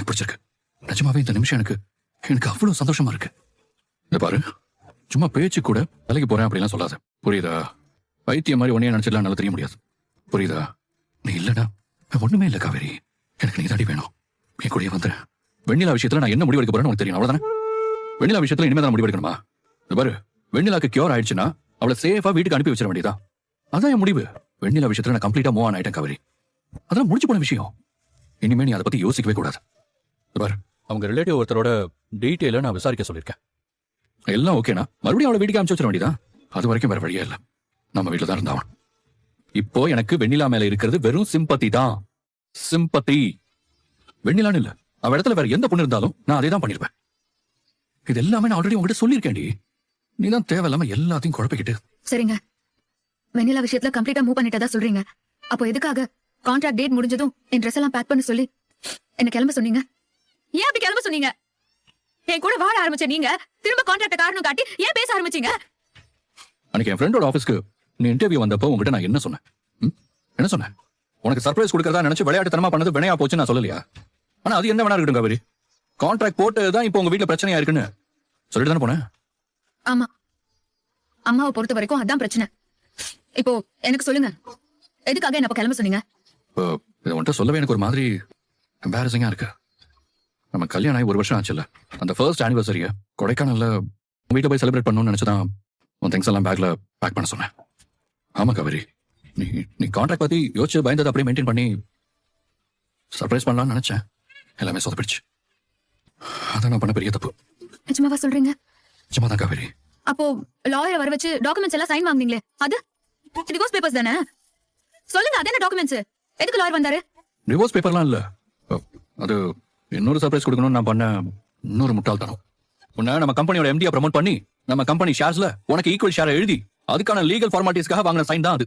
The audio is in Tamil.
பிடிச்சிருக்கு. நிஜமாவே இந்த நிமிஷம் எனக்கு அவ்வளவு சந்தோஷமா இருக்கு. இந்த பாரு, சும்மா பேச்சு கூட வேலைக்கு போறேன் அப்படிலாம் சொல்லாத, புரியுதா? வைத்தியம் மாதிரி உன்னையே நினைச்சிடலாம், நல்லா தெரிய முடியாது, புரியுதா? நீ இல்லடா ஒண்ணுமே இல்ல காவேரி, எனக்கு நீ தாடி வேணும். என் கூடயே வந்துரு. வெண்ணிலா விஷயத்துல நான் என்ன முடிவெடுக்க போறேன்னு உனக்கு தெரியும், அவ்வளவுதானே? வெண்ணிலா விஷயத்துல இனிமே தான் முடிவெடுக்கணுமா? இந்த பாரு, வெண்ணிலாக்கு கியூர் ஆயிடுச்சுன்னா அவளை சேஃபா வீட்டுக்கு அனுப்பி வச்சிட வேண்டியதா. அதான் என் முடிவு. வெண்ணிலா விஷயத்துல நான் கம்ப்ளீட்டா மூவ் ஆன் ஆயிட்டேன் காவேரி. அதெல்லாம் முடிஞ்சு போன விஷயம். இனிமே நீ அதை பத்தி யோசிக்கவே கூடாது. பாரு, அவங்க ரிலேட்டிவ் ஒருத்தரோட டீட்டெயில நான் விசாரிக்க சொல்லியிருக்கேன். எல்லாம் ஓகேனா மறுபடியும் அவளை வீட்டுக்கு அனுப்பிச்சு வச்சிட வேண்டியதா. அது வரைக்கும் வேற வழியே இல்ல, நம்ம வீட்டுல தான் இருந்தாவன். இப்போ எனக்கு வெண்ணிலா மேல இருக்கிறது வெறும் சிம்பத்தி தான். சிம்பத்தி. வெண்ணிலான்னு இல்ல, அவ இடத்துல வேற எந்த பொண்ணு இருந்தாலும் நான் அதே தான் பண்ணிருப்பேன். இது எல்லாமே நான் ஆல்ரெடி உங்ககிட்ட சொல்லியிருக்கேன்டி. நீ தான் தேவையில்லாம எல்லாத்தையும் குழப்பிக்கிட்டு. சரிங்க, வெண்ணிலா விஷயத்துல கம்ப்ளீட்டா மூவ் பண்ணிட்டதா சொல்றீங்க. அப்போ எதுக்காக கான்ட்ராக்ட் டேட் முடிஞ்சதும் என் ட்ரெஸ் எல்லாம் பேக் பண்ண சொல்லி என்ன கிளம்ப சொன்னீங்க? ஏன் அப்படி கிளம்ப சொன்னீங்க? என் கூட வாழ ஆரம்பிச்ச நீங்க திரும்ப கான்ட்ராக்ட் காரணம் காட்டி ஏன் பேச ஆரம்பிச்சீங்க? அன்னைக்கு என் ஃப்ரெண்டோட ஆபீஸ்க்கு நீ இன்டர்வியூ வந்தப்போ உங்ககிட்ட நான் என்ன சொன்னேன்? என்ன சொன்னேன்? உனக்கு சர்ப்ரைஸ் கொடுக்கறதா நினைச்சு விளையாட்டுத்தனமா பண்ணது வினையா போச்சு நான் சொல்லலையா? ஆனா அது என்ன வேணா இருக்கட்டும் காவேரி, கான்ட்ராக்ட் போட்டதுதான் இப்போ உங்க வீட்டுல பிரச்சனையா இருக்குன்னு சொல்லிட்டு தானே போனேன். ஆமா, அம்மாவை பொறுத்த வரைக்கும் அதான் பிரச்சனை. இப்போ எனக்கு சொல்லுங்க, எதுக்காக என்ன கிளம்ப சொன்னீங்க? இதை உன்கிட்ட சொல்லவே எனக்கு ஒரு மாதிரி எம்பாரசிங்கா இருக்கு. நம்ம கல்யாணம் ஆகி 1 வருஷம் ஆச்சுல்ல, அந்த ஃபர்ஸ்ட் ஆனிவர்சரிய கொடைக்கானல்ல உங்க வீட்டுல போய் செலிப்ரேட் பண்ணணும்னு நினைச்சுதான் உன் திங்ஸ் எல்லாம் பேக்ல பேக் பண்ண சொன்னேன். ஆமா காவேரி, நீ கான்ட்ராக்ட் பத்தி யோசிச்சு பயந்ததை அப்படியே மெயின்டைன் பண்ணி சர்ப்ரைஸ் பண்ணலாம்னு நினைச்சேன். எல்லாமே சொதப்பிடுச்சு. அதான் நான் பண்ண பெரிய தப்பு. நிஜமாவா சொல்றீங்க? நிஜமாதான் காவேரி. அப்போ லாயர் வர வச்சு டாக்குமெண்ட்ஸ் எல்லாம் சைன் வாங்குனீங்களே, அது டிவோர்ஸ் பேப்பர்ஸ் தானே? சொல்லுங்க, அது என்ன டாக்குமெண்ட்ஸ்? எதுக்கு லாயர் வந்தாரு? டிவோர்ஸ் பேப்பர்லாம் இல்ல, அது இன்னொரு சர்ப்ரைஸ் கொடுக்கணும்னு நான் பண்ண இன்னொரு முட்டாள்தனம். உன்ன நம்ம கம்பெனியோட எம்டியா ப்ரமோட் பண்ணி நம்ம கம்பெனி ஷேர்ஸ்ல உனக்கு ஈக்குவல் ஷேரை எழுதி அதுக்கான லீகல் ஃபார்மாலிட்டிஸ்க்காக வாங்கின சைன் தான் அது.